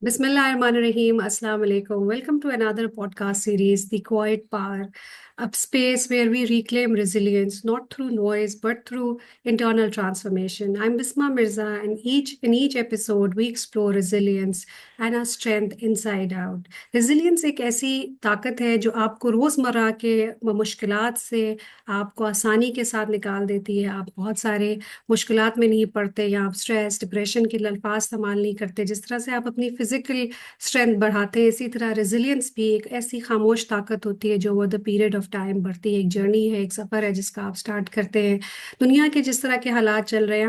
Bismillahirrahmanirrahim. Assalamu alaikum. Welcome to another podcast series, The Quiet Power, a space where we reclaim resilience not through noise but through internal transformation. I'm Bisma Mirza, and in each episode we explore resilience and our strength inside out. Resilience एक ऐसी ताकत है जो आपको रोज़मर्रा के मुश्किलात से आपको आसानी के साथ निकाल देती है। आप बहुत सारे मुश्किलात में नहीं पड़ते या आप स्ट्रेस डिप्रेशन के अल्फाज इस्तेमाल नहीं करते। जिस तरह से आप अपनी फिजिकल स्ट्रेंथ बढ़ाते हैं, इसी तरह रेजिलियंस भी एक ऐसी खामोश ताकत होती है जो over the period of time बढ़ती है। एक जर्नी है, एक सफ़र है जिसका आप स्टार्ट करते हैं। दुनिया के जिस तरह के हालात चल रहे हैं,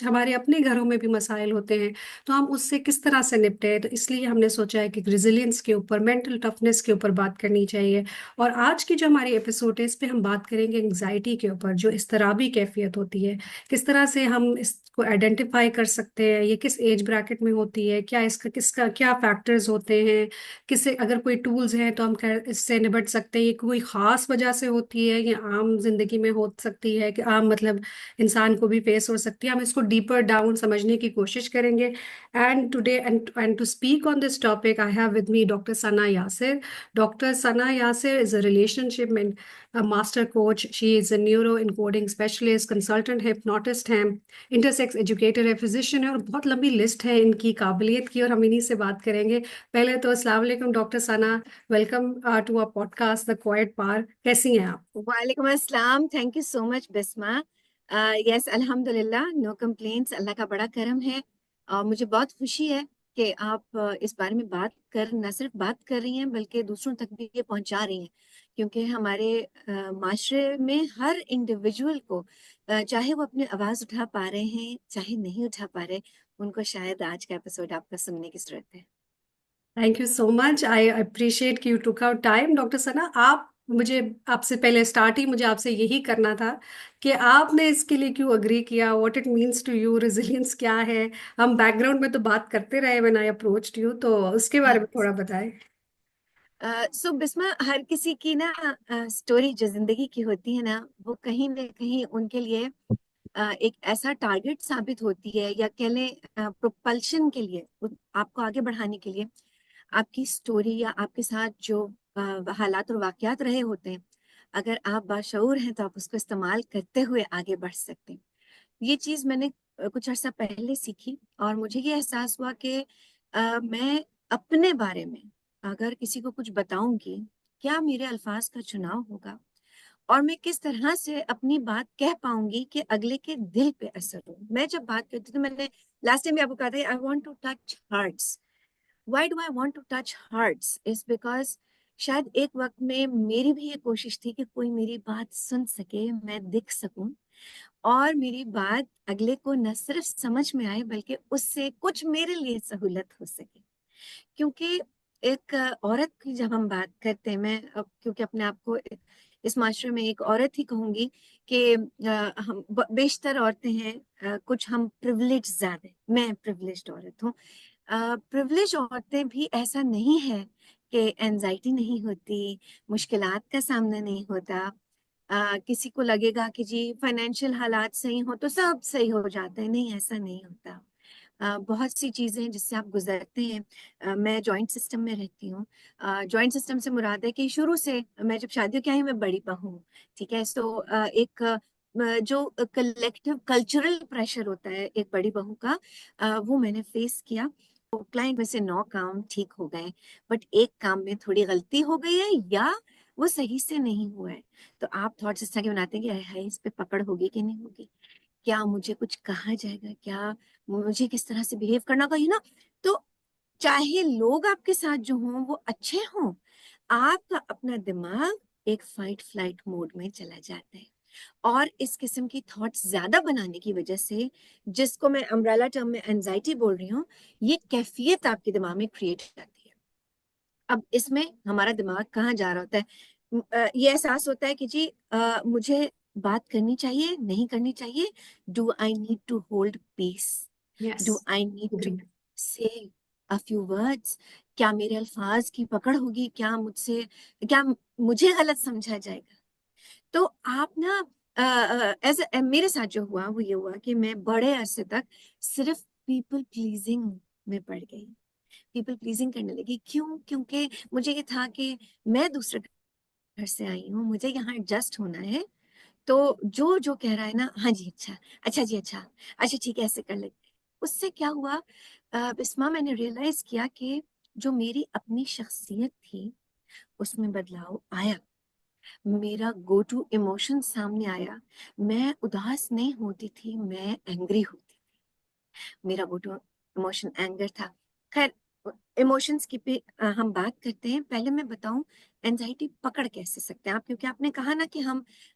हमारे अपने घरों में भी मसाइल होते हैं, तो हम उससे किस तरह से निपटे। तो इसलिए हमने सोचा है कि रेजिलियंस के ऊपर, मेंटल टफनेस के ऊपर बात करनी चाहिए। और आज की जो हमारी एपिसोड है, इस पे हम बात करेंगे एंग्जाइटी के ऊपर, जो इस्तराबी कैफियत होती है। किस तरह से हम इसको आइडेंटिफाई कर सकते हैं, ये किस एज ब्रैकेट में होती है, क्या इसका किसका क्या फैक्टर्स होते हैं, किसे अगर कोई टूल्स हैं तो हम इससे निपट सकते हैं। ये कोई ख़ास वजह से होती है, ये आम जिंदगी में हो सकती है कि आम मतलब इंसान को भी फेस हो सकती है। हम इसको डीपर डाउन समझने की कोशिश करेंगे। And to speak on this topic I have with me doctor Sana Yasir. Dr. Sana Yasir is a relationship and a master coach. She is a neuro encoding specialist, consultant hypnotist है, intersex educator है, physician है, और बहुत लंबी list है इनकी काबिलियत की, और हम इन्हीं से बात करेंगे। पहले तो अस्सलाम वालेकुम doctor Sana, welcome to a podcast the quiet part. कैसी हैं आप? वालेकुम अस्सलाम। Thank you so much Bisma. Yes, अल्हम्दुलिल्लाह, नो कंप्लेंट्स। अल्लाह का बड़ा करम है। मुझे बहुत खुशी है कि आप इस बारे में न सिर्फ बात कर रही हैं बल्कि दूसरों तक भी ये पहुंचा रही हैं, क्योंकि हमारे माशरे में हर इंडिविजुअल को चाहे वो अपनी आवाज़ उठा पा रहे हैं चाहे नहीं उठा पा रहे, उनको शायद आज का एपिसोड आपका सुनने की जरूरत है। Thank you so much, I appreciate कि you took out time. Doctor Sana, आप मुझे आपसे पहले स्टार्ट ही मुझे आपसे यही करना था कि आपने इसके लिए क्यों अग्री किया, what it means to you, resilience क्या है। हम बैकग्राउंड में तो बात करते रहे व्हेन आई अप्रोच्ड यू, तो उसके बारे में थोड़ा बताएं। सो बिस्मा, हर किसी की ना स्टोरी जो जिंदगी की होती है ना, वो कहीं ना कहीं उनके लिए एक ऐसा टारगेट साबित होती है, या कह लें प्रोपल्शन के लिए, आपको आगे बढ़ाने के लिए। आपकी स्टोरी या आपके साथ जो हालात और वाकयात रहे होते हैं, अगर आप बाशऊर हैं तो आप उसको इस्तेमाल करते हुए आगे बढ़ सकते हैं। ये चीज मैंने कुछ अर्सा पहले सीखी, और मुझे ये एहसास हुआ कि मैं अपने बारे में अगर किसी को कुछ बताऊंगी, क्या मेरे अल्फाज का चुनाव होगा, और मैं किस तरह से अपनी बात कह पाऊंगी कि अगले के दिल पे असर हो। मैं जब बात करती हूँ, तो मैंने लास्ट टाइम भी आपको कहा था, I want to touch hearts. Why do I want to touch hearts is because शायद एक वक्त में मेरी भी ये कोशिश थी कि कोई मेरी बात सुन सके, मैं दिख सकूं, और मेरी बात अगले को न सिर्फ समझ में आए बल्कि उससे कुछ मेरे लिए सहूलत हो सके। क्योंकि एक औरत की जब हम बात करते हैं, मैं क्योंकि अपने आप को इस माशरे में एक औरत ही कहूंगी कि हम बेशतर औरतें हैं, कुछ हम प्रिविलेज ज्यादा, मैं प्रिविलेज्ड औरत हूँ। प्रिविलेज औरतें भी ऐसा नहीं है कि एनजाइटी नहीं होती, मुश्किलात का सामना नहीं होता। किसी को लगेगा कि जी फाइनेंशियल हालात सही हो तो सब सही हो जाता है, नहीं, ऐसा नहीं होता। बहुत सी चीजें हैं जिससे आप गुजरते हैं। मैं जॉइंट सिस्टम में रहती हूँ। जॉइंट सिस्टम से मुराद है कि शुरू से मैं जब शादियों की आई, मैं बड़ी बहू हूँ, ठीक है। सो एक जो कलेक्टिव कल्चरल प्रेशर होता है एक बड़ी बहू का, वो मैंने फेस किया। तो क्लाइंट में से 9 काम ठीक हो गए, बट एक काम में थोड़ी गलती हो गई है, या वो सही से नहीं हुआ है। तो आप थॉट्स इस तरह के बनाते हैं कि हाय इस पे पकड़ होगी कि नहीं होगी, क्या मुझे कुछ कहा जाएगा, क्या मुझे किस तरह से बिहेव करना होगा, तो चाहे लोग आपके साथ जो हों वो अच्छे हों, आपका अपना दिमाग एक फाइट फ्लाइट मोड में चला जाता है। और इस किस्म की थॉट्स ज्यादा बनाने की वजह से, जिसको मैं अम्ब्रेला टर्म में एंजाइटी बोल रही हूँ, ये कैफियत आपके दिमाग में क्रिएट हो जाती है। अब इसमें हमारा दिमाग कहाँ जा रहा होता है, ये एहसास होता है कि जी मुझे बात करनी चाहिए, नहीं करनी चाहिए, do I need to hold peace, yes, do I need to agree. Say a few words, क्या मेरे अल्फाज की पकड़ होगी, क्या मुझे गलत समझा जाएगा। तो आप ना एज मेरे साथ जो हुआ वो ये हुआ कि मैं बड़े अरसे तक सिर्फ पीपल प्लीजिंग में पड़ गई। पीपल प्लीजिंग करने लगी। क्यों? क्योंकि मुझे ये था कि मैं दूसरे घर से आई हूँ, मुझे यहाँ एडजस्ट होना है, तो जो जो कह रहा है ना, हाँ जी अच्छा, अच्छा जी अच्छा, अच्छा ठीक है ऐसे कर लेते हैं। उससे क्या हुआ बिस्मा, मैंने रियलाइज किया कि जो मेरी अपनी शख्सियत थी उसमें बदलाव आया, मेरा गो टू इमोशन सामने आया। मैं उदास नहीं होती थी, मैं एंग्री होती, मेरा गो टू इमोशन एंगर था। खैर, इमोशंस की पे हम बात करते हैं। पहले मैं बताऊं एंजाइटी पकड़ कैसे सकते हैं आप, क्योंकि आपने कहा ना कि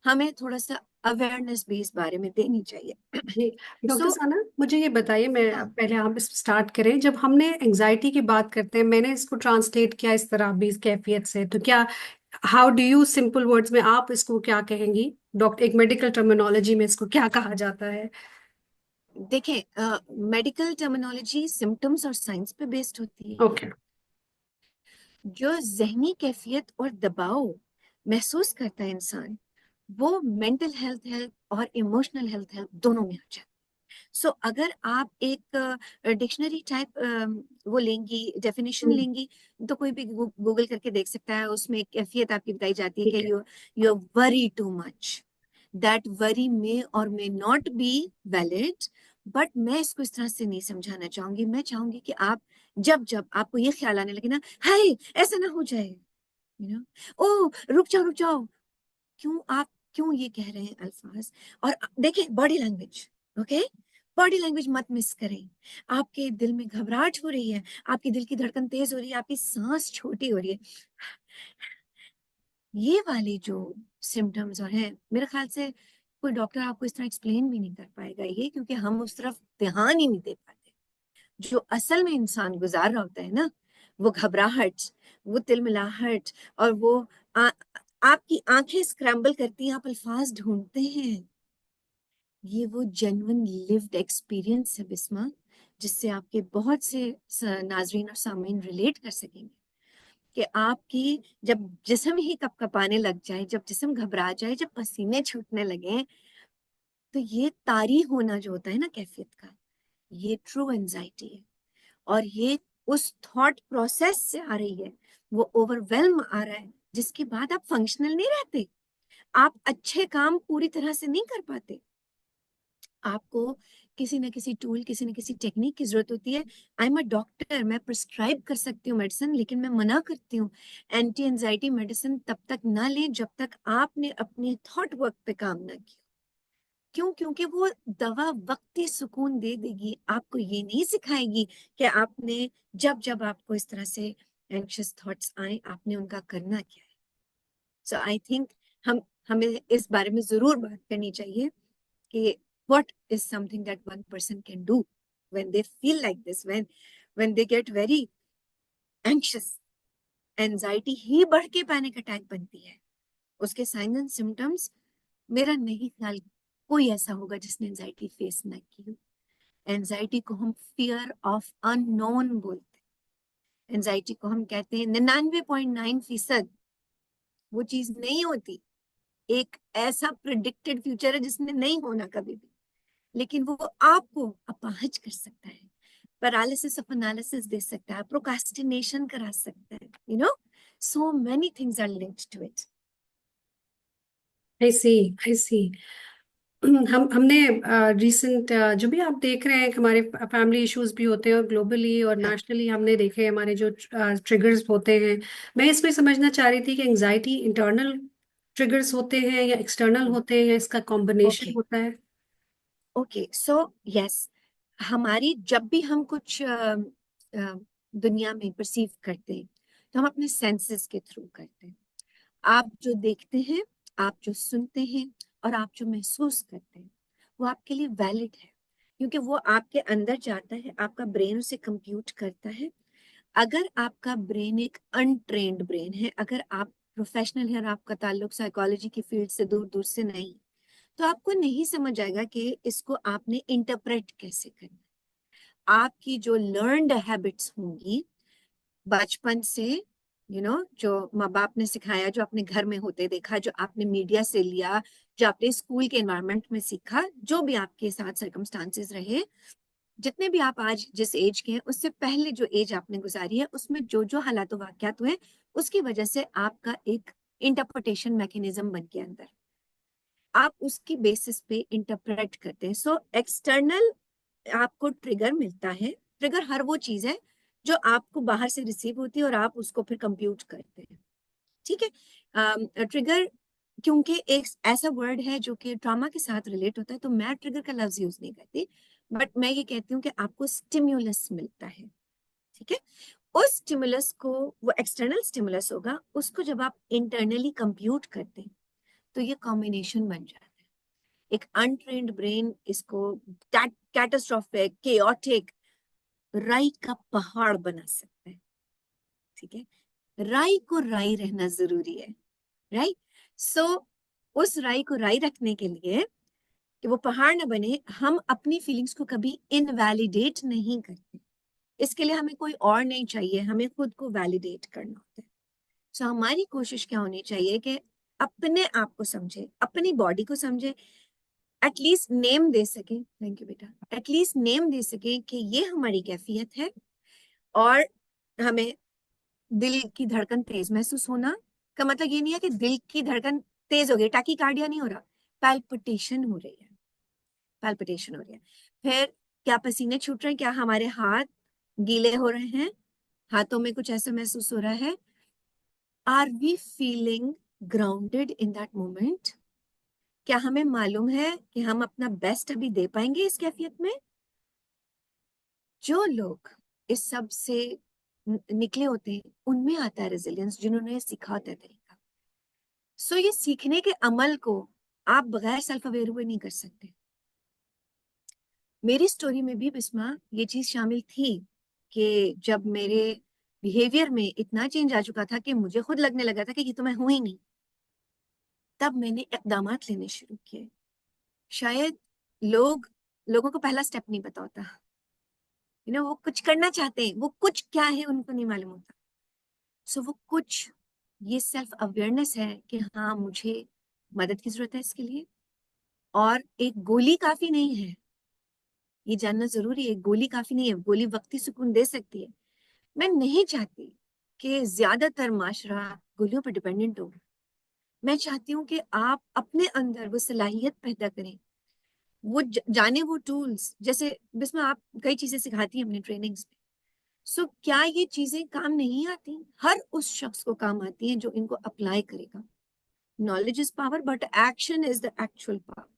हमें थोड़ा सा अवेयरनेस भी इस बारे में देनी चाहिए। जी डॉक्टर सो साना, मुझे ये बताइए, मैं हाँ, पहले आप इस स्टार्ट करें। जब हमने एंजाइटी की बात करते हैं, मैंने इसको ट्रांसलेट किया इस तरह भी, इस कैफियत से, तो क्या, how do you, simple words में आप इसको क्या कहेंगी? डॉक्टर, एक मेडिकल टर्मिनोलॉजी में इसको क्या कहा जाता है? देखें, मेडिकल टर्मिनोलॉजी सिम्टम्स और साइंस पे बेस्ड होती है। ओके। जो जहनी कैफियत और दबाव महसूस करता है इंसान, वो मेंटल हेल्थ हेल्थ और इमोशनल हेल्थ हेल्थ दोनों में आ जाता है। सो अगर आप एक डिक्शनरी टाइप वो लेंगी, डेफिनेशन लेंगी, तो कोई भी गूगल करके देख सकता है। उसमें एक कैफियत आपकी बताई जाती है ठीक कि है। You worry too much. That worry may or may not be valid, but मैं इसको इस तरह से नहीं समझाना चाहूंगी। मैं चाहूंगी कि आप जब जब आपको ये ख्याल आने लगे ना, हाय ऐसा ना हो जाए, यू नो, ओ रुक जाओ, क्यों ये कह रहे हैं अल्फाज। और देखिए body language, okay, body language मत मिस करें। आपके दिल में घबराहट हो रही है, आपकी दिल की धड़कन तेज हो रही है, आपकी सांस छोटी हो रही है, ये वाली जो सिम्टम्स और हैं, मेरे ख्याल से कोई डॉक्टर आपको इस तरह एक्सप्लेन भी नहीं कर पाएगा ये, क्योंकि हम उस तरफ ध्यान ही नहीं दे पाते। जो असल में इंसान गुजार रहा होता है ना, वो घबराहट, वो तिलमिलाहट, और वो आ, आपकी आंखें स्क्रैम्बल करती हैं, आप अल्फाज ढूंढते हैं, ये वो जेन्युइन लिव्ड एक्सपीरियंस है बिस्मा, जिससे आपके बहुत से नाजरीन और सामीन रिलेट कर सकेंगे कि आपकी जब जिस्म ही कपकपाने लग जाए, जब जिस्म घबरा जाए, जब पसीने छूटने लगे, तो ये तारी होना जो होता है ना कैफियत का, ये ट्रू एंजाइटी है। और ये उस थॉट प्रोसेस से आ रही है, वो ओवरवेल्म आ रहा है, जिसके बाद आप फंक्शनल नहीं रहते, आप अच्छे काम पूरी तरह से नहीं कर पाते, आपको किसी न किसी टूल, किसी न किसी टेक्निक की जरूरत होती है। आई एम अ डॉक्टर, मैं प्रिस्क्राइब कर सकती हूँ मेडिसिन, लेकिन मैं मना करती हूँ एंटी एंजाइटी मेडिसिन तब तक ना लें जब तक आपने अपने थॉट वर्क पे काम ना किया। क्यों? क्योंकि वो दवा वक्ती सुकून दे देगी, आपको ये नहीं सिखाएगी कि आपने जब जब आपको इस तरह से एंग्शियस थॉट्स आए, आपने उनका करना क्या है। सो आई थिंक हम हमें इस बारे में जरूर बात करनी चाहिए कि what is something that one person can do when they feel like this, when they get very anxious। Anxiety ही बढ़ के पैनिक अटैक बनती है। उसके साइन एंड सिम्टम्स, मेरा नहीं ख्याल कोई ऐसा होगा जिसने एंजाइटी फेस ना की हो। एंजाइटी को हम फियर ऑफ अननोन बोलते हैं। एंजाइटी को हम कहते हैं 99.9% वो चीज नहीं होती, एक ऐसा प्रिडिक्टेड फ्यूचर है जिसने नहीं होना कभी भी, लेकिन वो आपको अपाहज कर सकता है, पैरालिसिस ऑफ एनालिसिस दे सकता है, प्रोक्रास्टिनेशन करा सकता है, you know, so many things are linked to it. I see, I see. हमने रिसेंट, जो भी आप देख रहे हैं कि हमारे फैमिली इश्यूज भी होते हैं, और ग्लोबली और हाँ, नेशनली हमने देखे हैं हमारे जो ट्रिगर्स होते हैं। मैं इसमें समझना चाह रही थी कि एंजाइटी इंटरनल ट्रिगर्स होते हैं या एक्सटर्नल होते हैं, या इसका कॉम्बिनेशन ओके, होता है? ओके, सो यस, हमारी जब भी हम कुछ दुनिया में परसीव करते हैं, तो हम अपने सेंसेस के थ्रू करते हैं। आप जो देखते हैं, आप जो सुनते हैं, और आप जो महसूस करते हैं, वो आपके लिए वैलिड है, क्योंकि वो आपके अंदर जाता है, आपका ब्रेन उसे कंप्यूट करता है। अगर आपका ब्रेन एक अनट्रेन्ड ब्रेन है, अगर आप प्रोफेशनल है और आपका ताल्लुक साइकोलॉजी की फील्ड से दूर दूर से नहीं, तो आपको नहीं समझ आएगा कि इसको आपने इंटरप्रेट कैसे करना है। आपकी जो लर्नड हैबिट्स होंगी बचपन से, जो माँ बाप ने सिखाया, जो आपने घर में होते देखा, जो आपने मीडिया से लिया, जो आपने स्कूल के एनवायरनमेंट में सीखा, जो भी आपके साथ सर्कमस्टांसेस रहे, जितने भी आप आज जिस एज के हैं उससे पहले जो एज आपने गुजारी है उसमें जो जो हालात वाकयात हुए उसकी वजह से आपका एक इंटरप्रिटेशन मैकेनिज्म बन गया अंदर, आप उसकी बेसिस पे इंटरप्रेट करते हैं। सो एक्सटर्नल आपको ट्रिगर मिलता है। ट्रिगर हर वो चीज है जो आपको बाहर से रिसीव होती है और आप उसको फिर कंप्यूट करते हैं, ठीक है। ट्रिगर क्योंकि एक ऐसा वर्ड है जो कि ट्रॉमा के साथ रिलेट होता है, तो मैं ट्रिगर का लफ्ज यूज नहीं करती, बट मैं ये कहती हूँ कि आपको स्टिम्युलस मिलता है, ठीक है। उस स्टिमुलस को, वो एक्सटर्नल स्टिमुलस होगा, उसको जब आप इंटरनली कंप्यूट करते हैं तो ये कॉम्बिनेशन बन जाता है। एक अनट्रेन्ड ब्रेन इसको कैटास्ट्रोफिक केओटिक राई का पहाड़ बना सकता है, ठीक है। राई को राई रहना जरूरी है, राइट। सो उस राई को राई रखने के लिए कि वो पहाड़ ना बने, हम अपनी फीलिंग्स को कभी इनवैलिडेट नहीं करते। इसके लिए हमें कोई और नहीं चाहिए, हमें खुद को वैलिडेट करना होता है। सो हमारी कोशिश क्या होनी चाहिए कि अपने आप को समझे, अपनी बॉडी को समझे, एटलीस्ट नेम दे सके, थैंक यू बेटा, एटलीस्ट नेम दे सके कि ये हमारी कैफियत है। और हमें दिल की धड़कन तेज महसूस होना का मतलब ये नहीं है कि दिल की धड़कन तेज हो गई, टैकीकार्डिया नहीं हो रहा, पैल्पिटेशन हो रही है, पैल्पिटेशन हो रही है। फिर क्या पसीने छूट रहे हैं, क्या हमारे हाथ गीले हो रहे हैं, हाथों में कुछ ऐसा महसूस हो रहा है, are we feeling grounded in that moment, क्या हमें मालूम है कि हम अपना बेस्ट अभी दे पाएंगे इस कैफियत में। जो लोग इस सब से निकले होते हैं उनमें आता है रेजिलियंस, जिन्होंने ये सीखा होता है तरीका। सो ये सीखने के अमल को आप बगैर सेल्फ अवेयर हुए नहीं कर सकते। मेरी स्टोरी में भी बिस्मा ये चीज शामिल थी कि जब मेरे बिहेवियर में इतना चेंज आ चुका था कि मुझे खुद लगने लगा था कि ये तो मैं हूं ही नहीं, तब मैंने इकदाम लेने शुरू किए। शायद लोगों को पहला स्टेप नहीं पता होता, वो कुछ करना चाहते हैं, वो कुछ क्या है उनको नहीं मालूम होता। सो वो कुछ ये सेल्फ अवेयरनेस है कि हाँ मुझे मदद की जरूरत है इसके लिए, और एक गोली काफी नहीं है, ये जानना जरूरी है। गोली काफी नहीं है, गोली वक्ती सुकून दे सकती है। मैं नहीं चाहती कि ज्यादातर माशरा गोलियों पर डिपेंडेंट हो। मैं चाहती हूँ कि आप अपने अंदर वो सलाहियत पैदा करें, वो जाने वो टूल्स, जैसे बिस्मा आप कई चीजें सिखाती हैं अपनी ट्रेनिंग्स में। सो क्या ये चीजें काम नहीं आती? हर उस शख्स को काम आती हैं जो इनको अप्लाई करेगा। Knowledge is power but action is the actual power.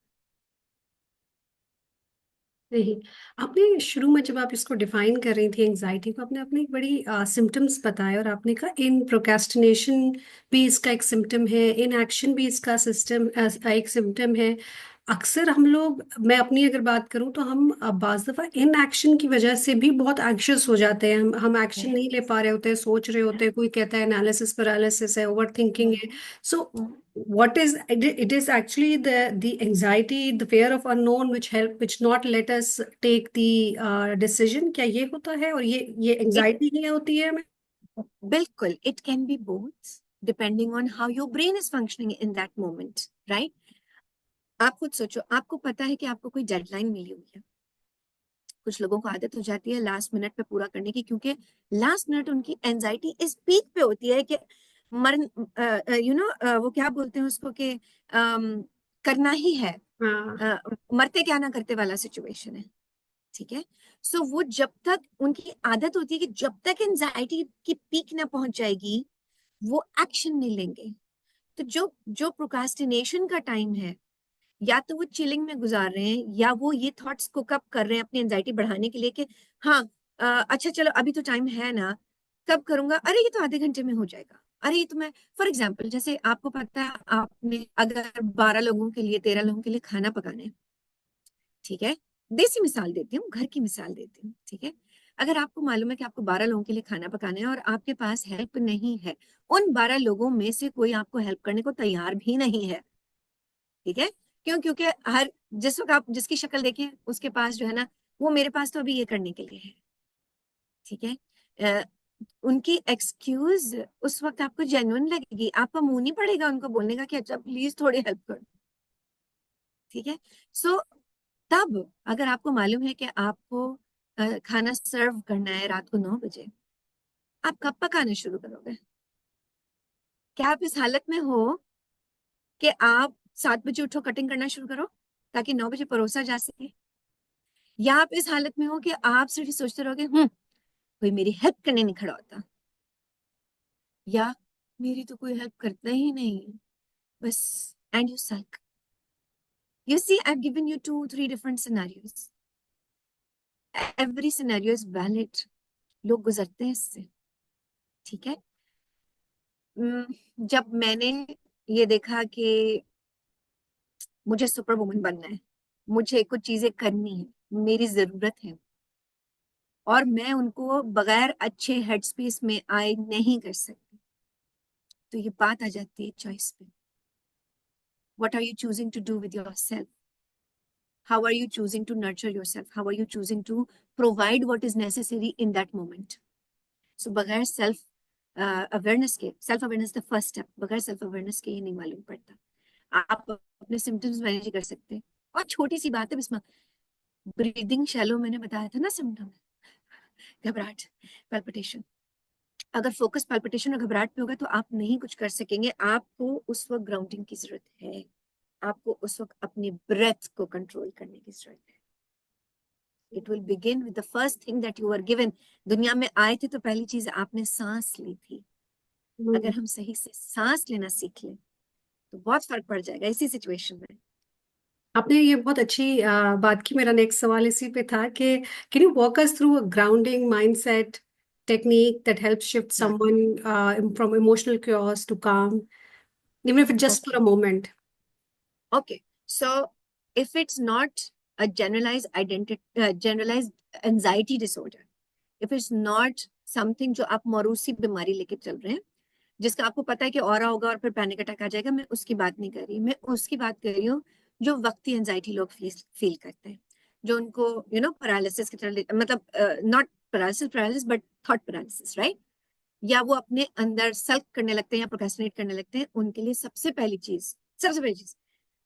नहीं, आपने शुरू में जब आप इसको डिफाइन कर रही थी एंजाइटी को, आपने अपने एक बड़ी सिम्टम्स बताए और आपने कहा इन प्रोक्रेस्टिनेशन भी इसका एक सिम्टम है, इन एक्शन भी इसका सिस्टम एक सिम्टम है। अक्सर हम लोग, मैं अपनी अगर बात करूं तो हम बाज दफा इन एक्शन की वजह से भी बहुत एंग्शियस हो जाते हैं। हम एक्शन नहीं ले पा रहे होते हैं, सोच रहे होते हैं, कोई कहता है एनालिसिस पैरालिसिस है, ओवर थिंकिंग है। सो what is it, it is actually the anxiety, the fear of unknown which not let us take the decision, क्या ये होता है? और ये इट anxiety नहीं होती है हमें? बिल्कुल, it can be both depending on how your brain is functioning in that moment, right. आप खुद सोचो, आपको पता है कि आपको कोई डेडलाइन मिली हुई है। कुछ लोगों को आदत हो जाती है लास्ट मिनट पे पूरा करने की, क्योंकि लास्ट मिनट उनकी एंजाइटी इस पीक पे होती है कि मर वो क्या बोलते हैं उसको कि करना ही है, हाँ। मरते क्या ना करते वाला सिचुएशन है, ठीक है। सो वो जब तक उनकी आदत होती है कि जब तक एंजाइटी की पीक ना पहुंच जाएगी वो एक्शन नहीं लेंगे। तो जो जो प्रोक्रास्टिनेशन का टाइम है, या तो वो चिलिंग में गुजार रहे हैं या वो ये थॉट्स कुक अप कर रहे हैं अपनी एंजाइटी बढ़ाने के लिए कि हाँ अच्छा चलो अभी तो टाइम है ना, कब करूंगा, अरे ये तो आधे घंटे में हो जाएगा, अरे ये तो मैं, फॉर एग्जाम्पल जैसे आपको पता है आपने अगर 12 लोगों के लिए 13 लोगों के लिए खाना पकाना है, ठीक है, देसी मिसाल देती हूँ, घर की मिसाल देती हूँ, ठीक है। अगर आपको मालूम है कि आपको 12 लोगों के लिए खाना पकाना है और आपके पास हेल्प नहीं है, उन 12 लोगों में से कोई आपको हेल्प करने को तैयार भी नहीं है, ठीक है। क्यों? क्योंकि हर जिस वक्त आप जिसकी शक्ल देखें उसके पास जो है ना, वो मेरे पास तो अभी ये करने के लिए है, ठीक है। अ, उनकी एक्सक्यूज उस वक्त आपको जेन्युइन लगेगी, आपका मुंह नहीं पड़ेगा उनको बोलने का कि अच्छा प्लीज थोड़ी हेल्प कर, ठीक है। सो तब अगर आपको मालूम है कि आपको खाना सर्व करना है रात को 9 बजे, आप कब पकाना शुरू करोगे? क्या आप इस हालत में हो कि आप 7 बजे उठो, कटिंग करना शुरू करो ताकि 9 बजे परोसा जा सके? या आप इस हालत में हो कि आप सिर्फ ये सोचते रहोगे कोई मेरी हेल्प करने नहीं खड़ा होता, या मेरी तो कोई हेल्प करता ही नहीं, बस, एंड यू सक। You see, I've given you 2, 3 different scenarios. Every scenario is valid. लोग गुजरते हैं इससे, ठीक है। जब मैंने ये देखा कि मुझे सुपर वुमन बनना है, मुझे कुछ चीजें करनी है, मेरी जरूरत है, और मैं उनको बगैर अच्छे हेडस्पेस में आए नहीं कर सकती, तो ये बात आ जाती है चॉइस पे। What are you choosing to do with yourself? How are you choosing to nurture yourself? How are you choosing to provide what is necessary in that moment? So बगैर सेल्फ अवेयरनेस के, self awareness the first step, बगैर self awareness के ये नहीं मालूम पड़ता आप अपने सिम्टम्स मैनेज कर सकते हैं। और छोटी सी बात है बिस्मा, ब्रीदिंग शैलो मैंने बताया था ना सिम्टम, घबराहट, पैल्पिटेशन। अगर फोकस पैल्पिटेशन और घबराहट पे होगा तो आप नहीं कुछ कर सकेंगे। आपको उस वक्त ग्राउंडिंग की जरूरत है, आपको उस वक्त अपनी ब्रेथ को कंट्रोल करने की जरूरत है। It will begin with the first thing that you are given. दुनिया में आए थे तो पहली चीज आपने सांस ली थी। अगर हम सही से सांस लेना सीख लें तो बहुत फर्क पड़ जाएगा इसी सिचुएशन में। आपने ये बहुत अच्छी बात की। मेरा नेक्स्ट सवाल इसी पे था कि can you walk us through a grounding mindset technique that help shift someone from emotional chaos to calm, even if it's just for Okay. a moment? Okay. So if it's not a generalized anxiety disorder, if it's not something जो आप मौरूसी बीमारी लेके चल रहे हैं, जिसका आपको पता है कि ऑरा होगा और फिर पैनिक अटैक आ जाएगा, मैं उसकी बात नहीं कर रही। मैं उसकी बात कर रही हूँ जो वक्ती एंजाइटी लोग फील करते हैं, जो उनको पैरालिसिस की तरह, मतलब not paralysis but thought paralysis, right? या वो अपने अंदर सल्क करने लगते हैं या प्रोक्रेस्टिनेट करने लगते हैं। उनके लिए सबसे पहली चीज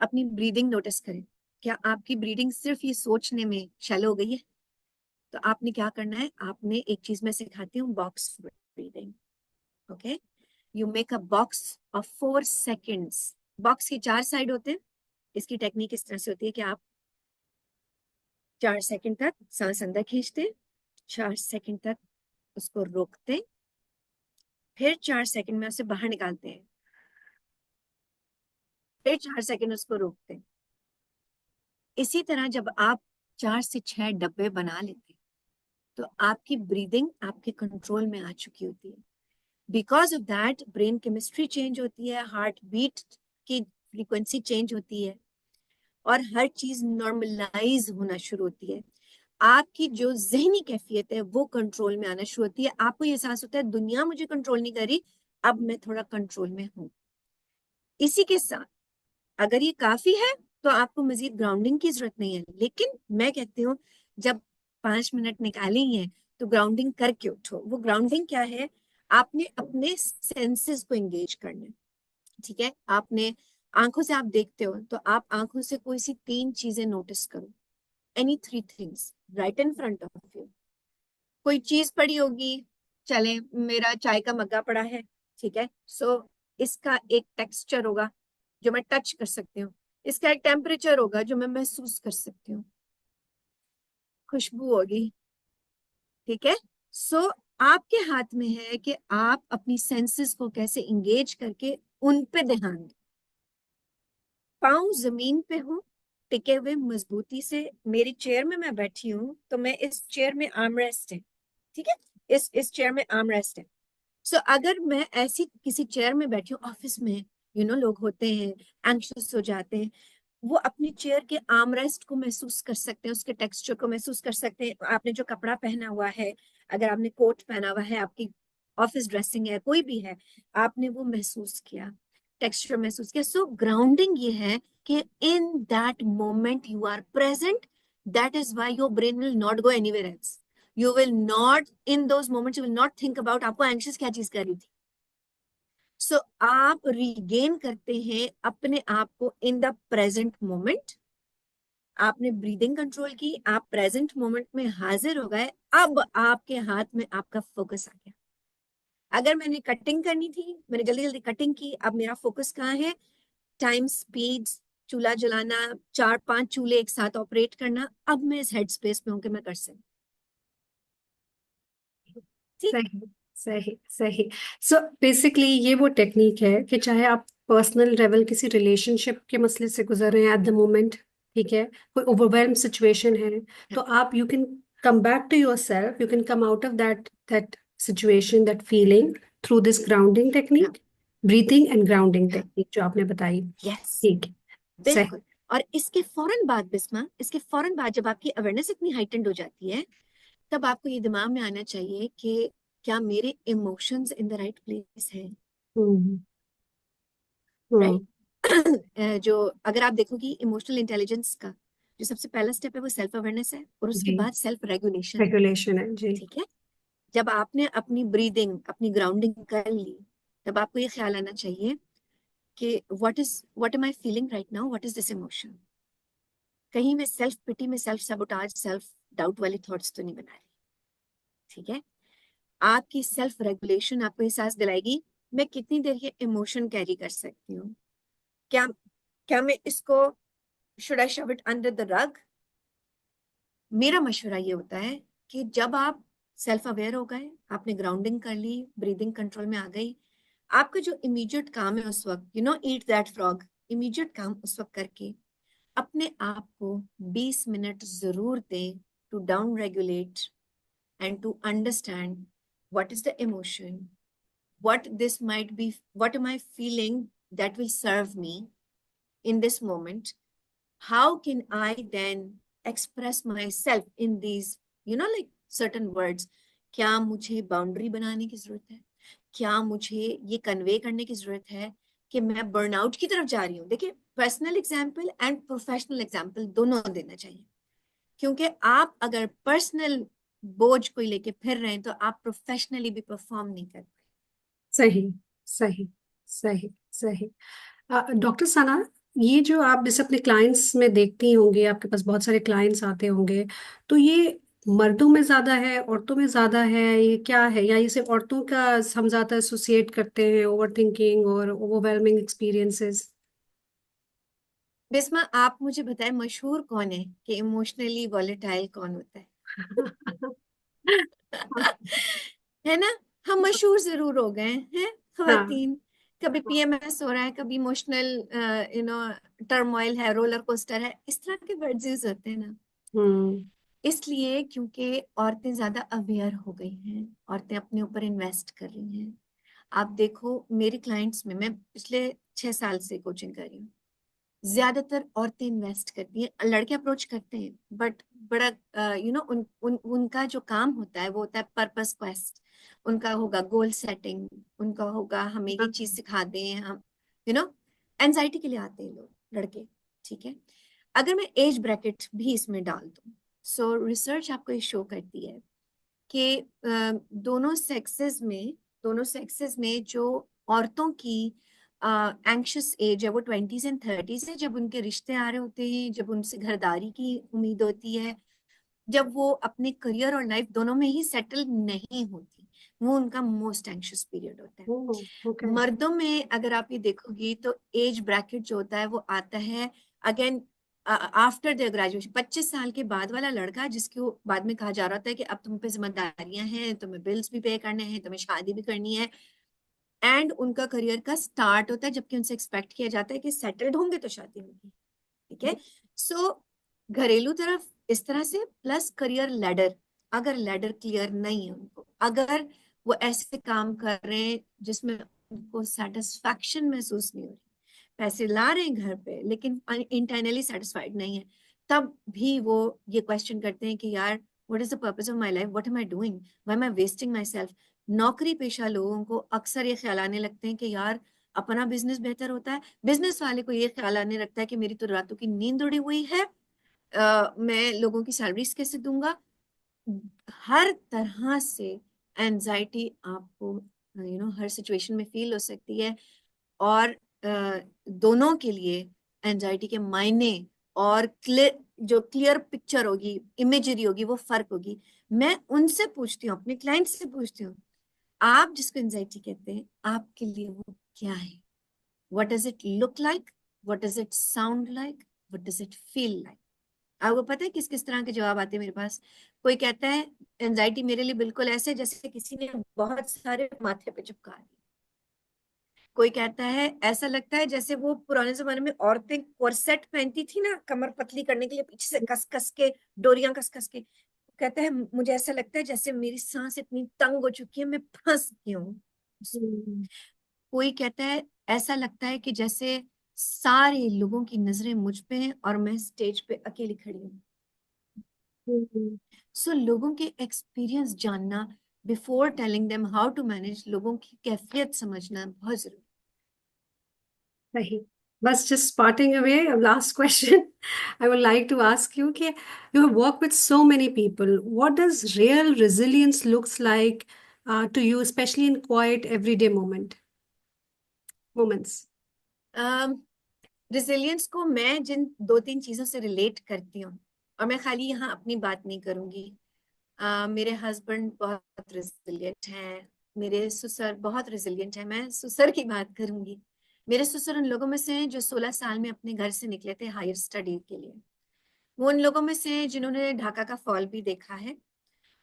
अपनी ब्रीदिंग नोटिस करें। क्या आपकी ब्रीदिंग सिर्फ ये सोचने में शैलो हो गई है? तो आपने क्या करना है, आपने एक चीज मैं सिखाती हूँ, box breathing. Okay, you make a box of 4 seconds. Box के 4 साइड होते हैं। इसकी टेक्निक इस तरह से होती है कि आप 4 सेकेंड तक सांस अंदर खींचते, 4 सेकेंड तक उसको रोकते, फिर 4 सेकेंड में उसे बाहर निकालते हैं, फिर 4 सेकेंड उसको रोकते हैं। इसी तरह जब आप 4 से 6 डब्बे बना लेते हैं तो आपकी ब्रीदिंग आपके कंट्रोल में आ चुकी होती है। Because of that brain chemistry change होती है, हार्ट बीट की फ्रीक्वेंसी चेंज होती है, और हर चीज नॉर्मलाइज होना शुरू होती है। आपकी जो जहनी कैफियत है वो कंट्रोल में आना शुरू होती है। आपको ये एहसास होता है दुनिया मुझे कंट्रोल नहीं कर रही, अब मैं थोड़ा कंट्रोल में हूँ। इसी के साथ अगर ये काफी है तो आपको मजीद ग्राउंडिंग की जरूरत नहीं है। लेकिन मैं कहती हूँ जब 5 मिनट निकाले ही हैं तो ग्राउंडिंग करके उठो। वो ग्राउंडिंग क्या है, आपने अपने सेंसेस को एंगेज करना है, ठीक है। आपने आंखों से, आप देखते हो तो आप आंखों से कोई सी 3 चीजें नोटिस करो, any 3 things right in front of you. कोई चीज पड़ी होगी, चले मेरा चाय का मग्गा पड़ा है, ठीक है, सो इसका एक टेक्सचर होगा जो मैं टच कर सकती हूँ, इसका एक टेम्परेचर होगा जो मैं महसूस कर सकती हूँ, खुशबू होगी, ठीक है। सो आपके हाथ में है कि आप अपनी सेंसेस को कैसे इंगेज करके उन पे ध्यान दें। पाँव जमीन पे हो, टिके हुए मजबूती से। मेरी चेयर में मैं बैठी हूँ तो मैं इस चेयर में आर्म रेस्ट है, ठीक है, इस चेयर में आर्म रेस्ट है। सो अगर मैं ऐसी किसी चेयर में बैठी हूँ ऑफिस में, लोग होते हैं एंग्शियस हो जाते हैं, वो अपनी चेयर के आर्मरेस्ट को महसूस कर सकते हैं, उसके टेक्सचर को महसूस कर सकते हैं। आपने जो कपड़ा पहना हुआ है, अगर आपने कोट पहना हुआ है, आपकी ऑफिस ड्रेसिंग है, कोई भी है, आपने वो महसूस किया, टेक्सचर महसूस किया। सो ग्राउंडिंग ये है कि in that moment you are present, that is why your brain will not go anywhere else. You will not, in those moments you will not think about आपको एंग्शियस क्या चीज कर रही थी। सो आप रिगेन करते हैं अपने आप को इन द प्रेजेंट मोमेंट। आपने ब्रीदिंग कंट्रोल की, आप प्रेजेंट मोमेंट में हाजिर हो गए, अब आपके हाथ में आपका फोकस आ गया। अगर मैंने कटिंग करनी थी, मैंने जल्दी जल्दी कटिंग की, अब मेरा फोकस कहाँ है? टाइम, स्पीड, चूल्हा जलाना, 4-5 चूल्हे एक साथ ऑपरेट करना, अब मैं इस हेड स्पेस में हूँ कि मैं कर सकती। ठीक। सही सही सही। सो बेसिकली ये वो टेक्निक है कि चाहे आप पर्सनल लेवल किसी रिलेशनशिप के मसले से गुजर रहे हैं एट द मोमेंट, ठीक है, कोई ओवरवेल्म सिचुएशन है, तो आप you can come back to your self, you can come out of that situation, that feeling through this grounding technique, breathing and grounding technique जो आपने बताई। यस, ठीक है। सही। बिल्कुल। और इसके फौरन बाद बिस्मा, इसके फौरन बाद जब आपकी अवेयरनेस इतनी हाइटेंड हो जाती है, तब आपको ये दिमाग में आना चाहिए कि क्या मेरे emotions in the right place है, हम्म हम्म राइट? जो अगर आप देखोगी इमोशनल इंटेलिजेंस का जो सबसे पहला स्टेप है वो सेल्फ अवेयरनेस है, और उसके जी, बाद सेल्फ रेगुलेशन है। रेगुलेशन है जी। ठीक है। जब आपने अपनी ब्रीदिंग, अपनी ग्राउंडिंग कर ली, तब आपको ये ख्याल आना चाहिए कि what am I feeling right now, what is this emotion. कहीं मैं सेल्फ पिटी में, सेल्फ सबोटाज, सेल्फ डाउट वाली थॉट्स तो नहीं बना रही। ठीक है। आपकी सेल्फ रेगुलेशन आपको एहसास दिलाएगी मैं कितनी देर ये इमोशन कैरी कर सकती हूँ। क्या क्या मैं इसको, शुड आई शव इट अंडर द रग? मेरा मशवरा ये होता है कि जब आप सेल्फ अवेयर हो गए, आपने ग्राउंडिंग कर ली, ब्रीदिंग कंट्रोल में आ गई, आपका जो इमीडिएट काम है उस वक्त, ईट दैट फ्रॉग, इमीडिएट काम उस वक्त करके अपने आप को 20 मिनट जरूर दें to down regulate and to understand what is the emotion, what this might be, what am I feeling that will serve me in this moment? How can I then express myself in these, like certain words? क्या मुझे boundary बनाने की जरूरत है? क्या मुझे ये convey करने की जरूरत है कि मैं बर्नआउट की तरफ जा रही हूँ? देखिए, personal example and professional example दोनों देना चाहिए, क्योंकि आप अगर पर्सनल बोझ कोई लेके फिर रहे हैं तो आप प्रोफेशनली भी परफॉर्म नहीं कर पाए। सही सही सही सही। डॉक्टर सना, ये जो आप जैसे अपने क्लाइंट्स में देखती होंगे, आपके पास बहुत सारे क्लाइंट्स आते होंगे, तो ये मर्दों में ज्यादा है, औरतों में ज्यादा है, ये क्या है? या ये सिर्फ औरतों का हम ज्यादा एसोसिएट करते हैं ओवर थिंकिंग और ओवरवेलमिंग एक्सपीरियंसेस? बिस्मा, आप मुझे बताएं मशहूर कौन है कि इमोशनली वॉलेटाइल कौन होता है? है ना? हम मशहूर जरूर हो गए हैं हाँ। खवातीन। कभी पीएमएस हो रहा है, कभी इमोशनल टर्मोइल है, रोलर कोस्टर है, इस तरह के वर्ड्स यूज होते हैं ना। हम्म इसलिए क्योंकि औरतें ज्यादा अवेयर हो गई हैं, औरतें अपने ऊपर इन्वेस्ट कर रही हैं। आप देखो मेरे क्लाइंट्स में, मैं पिछले 6 साल से कोचिंग कर रही हूँ, ज्यादातर औरतें इन्वेस्ट करती हैं। लड़के अप्रोच करते हैं बट बड़ा उनका जो काम होता है वो होता है पर्पस क्वेस्ट। उनका होगा गोल सेटिंग, उनका होगा हमें ये चीज सिखा दें हम, यू नो एंजाइटी के लिए आते हैं लोग, लड़के। ठीक है। अगर मैं एज ब्रैकेट भी इसमें डाल दूं, सो रिसर्च आपको ये शो करती है कि दोनों सेक्सेस में, जो औरतों की एंक्शस एज है वो 20s एंड 30s है, जब उनके रिश्ते आ रहे होते हैं, जब उनसे घरदारी की उम्मीद होती है, जब वो अपने करियर और लाइफ दोनों में ही सेटल नहीं होती, वो उनका मोस्ट एंक्शस पीरियड होता है। ओके। मर्दों में अगर आप ये देखोगी तो एज ब्रैकेट जो होता है वो आता है अगेन आफ्टर द ग्रेजुएशन, 25 साल के बाद वाला लड़का, जिसको बाद में कहा जा रहा होता है कि अब तुम पे जिम्मेदारियां हैं, तुम्हें बिल्स भी पे करने हैं, तुम्हें शादी भी करनी है, एंड उनका करियर का स्टार्ट होता है, जबकि उनसे एक्सपेक्ट किया जाता है कि सेटल्ड होंगे तो शादी होगी। ठीक है। सो घरेलू तरफ इस तरह से, प्लस करियर लैडर, अगर लैडर क्लियर नहीं है उनको, अगर वो ऐसे काम कर रहे हैं जिसमें उनको सेटिस्फैक्शन महसूस नहीं हो रही, पैसे ला रहे हैं घर पे लेकिन इंटरनली सेटिस्फाइड नहीं है, तब भी वो ये क्वेश्चन करते हैं कि यार what is the purpose of my life, what am I doing, why am I wasting my self. नौकरी पेशा लोगों को अक्सर ये ख्याल आने लगते हैं कि यार अपना बिजनेस बेहतर होता है, बिजनेस वाले को ये ख्याल आने लगता है कि मेरी तो रातों की नींद उड़ी हुई है, मैं लोगों की सैलरीज कैसे दूंगा। हर तरह से एंजाइटी आपको हर सिचुएशन में फील हो सकती है, और दोनों के लिए एंजाइटी के मायने और जो क्लियर पिक्चर होगी, इमेजरी होगी, वो फर्क होगी। मैं उनसे पूछती हूँ, अपने क्लाइंट से पूछती हूँ, आप जिसको एंजाइटी कहते हैं, आपके लिए वो क्या है? What does it look like? What does it sound like? What does it feel like? आपको पता है किस किस तरह के जवाब आते हैं मेरे पास? कोई कहता है एंजाइटी मेरे लिए बिल्कुल ऐसे जैसे किसी ने बहुत सारे माथे पे चिपका दिए। कोई कहता है ऐसा लगता है जैसे वो पुराने जमाने में औरतें कोरसेट पहनती थी ना, कमर पतली करने के लिए, पीछे से कस कस के डोरियां कस कस के। कहता है मुझे ऐसा लगता है जैसे मेरी सांस इतनी तंग हो चुकी है, मैं फंस गई हूँ। हम्म, कोई कहता है ऐसा लगता है कि जैसे सारे लोगों की नजरें मुझ पे हैं और मैं स्टेज पे अकेली खड़ी हूँ। हम्म, सो लोगों के एक्सपीरियंस जानना before telling them how to manage, लोगों की कैफियत समझना बहुत जरूरी। सही। बस just parting away, last question I would like to ask you कि you have worked with so many people. What does real resilience looks like to you, especially in quiet everyday moments? Resilience को मैं जिन दो तीन चीजों से relate करती हूँ, और मैं खाली यहाँ अपनी बात नहीं करूंगी, मेरे हस्बैंड बहुत रिजिलियंट हैं, मेरे ससुर बहुत रिजिलियंट है, मैं ससुर की बात करूंगी। मेरे ससुर उन लोगों में से हैं जो 16 साल में अपने घर से निकले थे हायर स्टडी के लिए। वो उन लोगों में से हैं जिन्होंने ढाका का फॉल भी देखा है,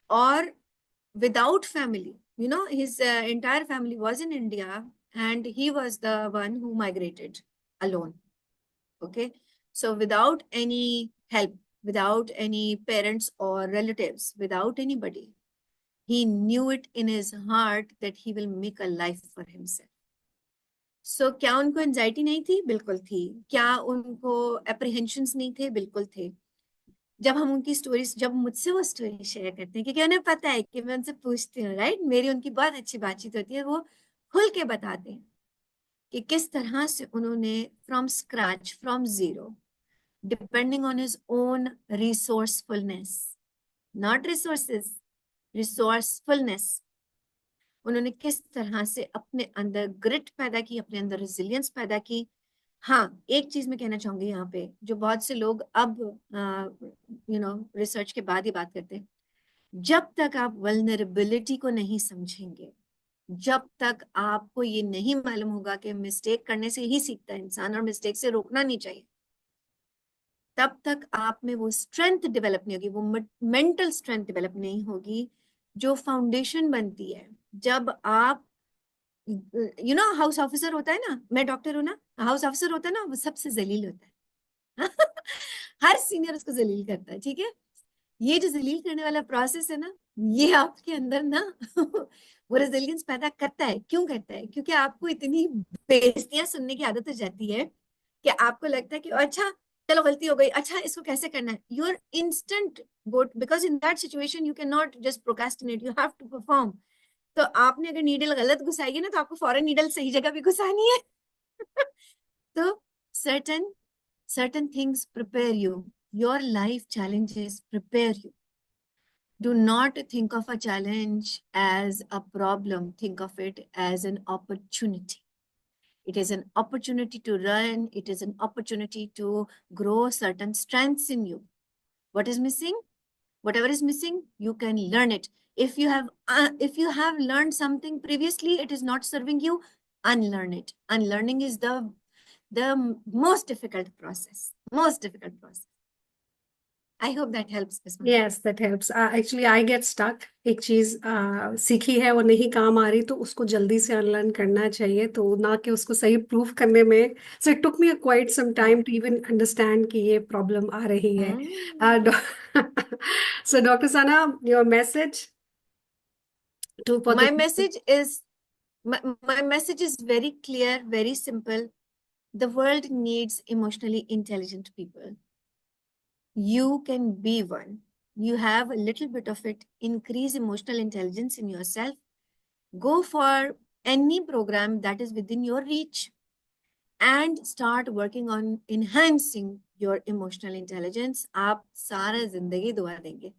और without family, his entire family was in India and he was the one who migrated alone. Okay, so without any help, without any parents or relatives, without anybody, he knew it in his heart that he will make a life for himself. So क्या उनको anxiety नहीं थी? बिल्कुल थी। क्या उनको apprehensions नहीं थे? बिल्कुल थे। जब हम उनकी स्टोरीज, जब मुझसे वो स्टोरी शेयर करते हैं, क्योंकि उन्हें पता है कि मैं उनसे पूछती हूँ, राइट, मेरी उनकी बहुत अच्छी बातचीत होती है, वो खुल के बताते हैं कि किस तरह से उन्होंने from scratch, from zero, depending on his own resourcefulness, not resources, resourcefulness, उन्होंने किस तरह से अपने अंदर ग्रिट पैदा की, अपने अंदर रेजिलियंस पैदा की। हाँ, एक चीज मैं कहना चाहूंगी यहाँ पे, जो बहुत से लोग अब रिसर्च के बाद ही बात करते हैं, जब तक आप वल्नरेबिलिटी को नहीं समझेंगे, जब तक आपको ये नहीं मालूम होगा कि मिस्टेक करने से ही सीखता है इंसान और मिस्टेक से रोकना नहीं चाहिए, तब तक आप में वो स्ट्रेंथ डेवलप नहीं होगी, वो मेंटल स्ट्रेंथ डेवलप नहीं होगी जो फाउंडेशन बनती है। जब आप हाउस ऑफिसर होता है ना, मैं डॉक्टर हूं ना, हाउस ऑफिसर होता है ना, वो सबसे जलील होता है। हर सीनियर उसको जलील करता है, ठीक है। ये जो जलील करने वाला प्रोसेस है ना, ये आपके अंदर ना वो रेजिलियंस पैदा करता है। क्यों करता है? क्योंकि आपको इतनी बेइज्जतियां सुनने की आदत हो जाती है कि आपको लगता है कि अच्छा चलो गलती हो गई, अच्छा इसको कैसे करना है, your instant go, because in that situation you can not just procrastinate, you have to perform. तो आपने अगर नीडल गलत घुसाई है ना, तो आपको फौरन नीडल सही जगह भी घुसानी है। तो certain certain things prepare you, your life challenges prepare you. Do not think of a challenge as a problem, think of it as an opportunity. It is an opportunity to learn, it is an opportunity to grow certain strengths in you. What is missing? Whatever is missing, you can learn it. If you have learned something previously, it is not serving you, unlearn it. Unlearning is the most difficult process, most difficult process. I hope that helps, Bisma. Yes, that helps. Actually, I get stuck. एक चीज सीखी है वो नहीं काम आ रही, तो उसको जल्दी से अनलर्न करना चाहिए, तो ना कि उसको सही प्रूफ करने में। So it took me quite some time to even understand कि ये प्रॉब्लम आ रही है। So doctor Sana, your message to for the My message is my message is very clear, very simple. The world needs emotionally intelligent people. You can be one. You have a little bit of it. Increase emotional intelligence in yourself. Go for any program that is within your reach and start working on enhancing your emotional intelligence. आप सारा जिंदगी दुआ देंगे।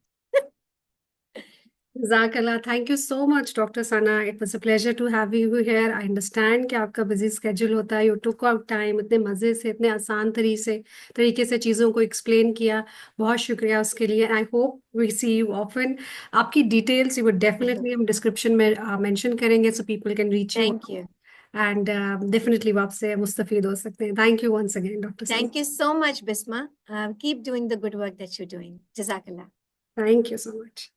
Jazakallah. Thank you so much, Dr. Sana. It was a pleasure to have you here. I understand कि आपका busy schedule होता है. You took out time, इतने मज़े से, इतने आसान तरीके से चीज़ों को explain किया. बहुत शुक्रिया उसके लिए. I hope we see you often. आपकी details you would definitely हम description में mention करेंगे so people can reach you. Thank you. And definitely वो आपसे मुस्तफीद हो सकते हैं. Thank you once again, Dr. Sana. Thank you so much, Bisma. Keep doing the good work that you're doing. Jazakallah. Thank you so much.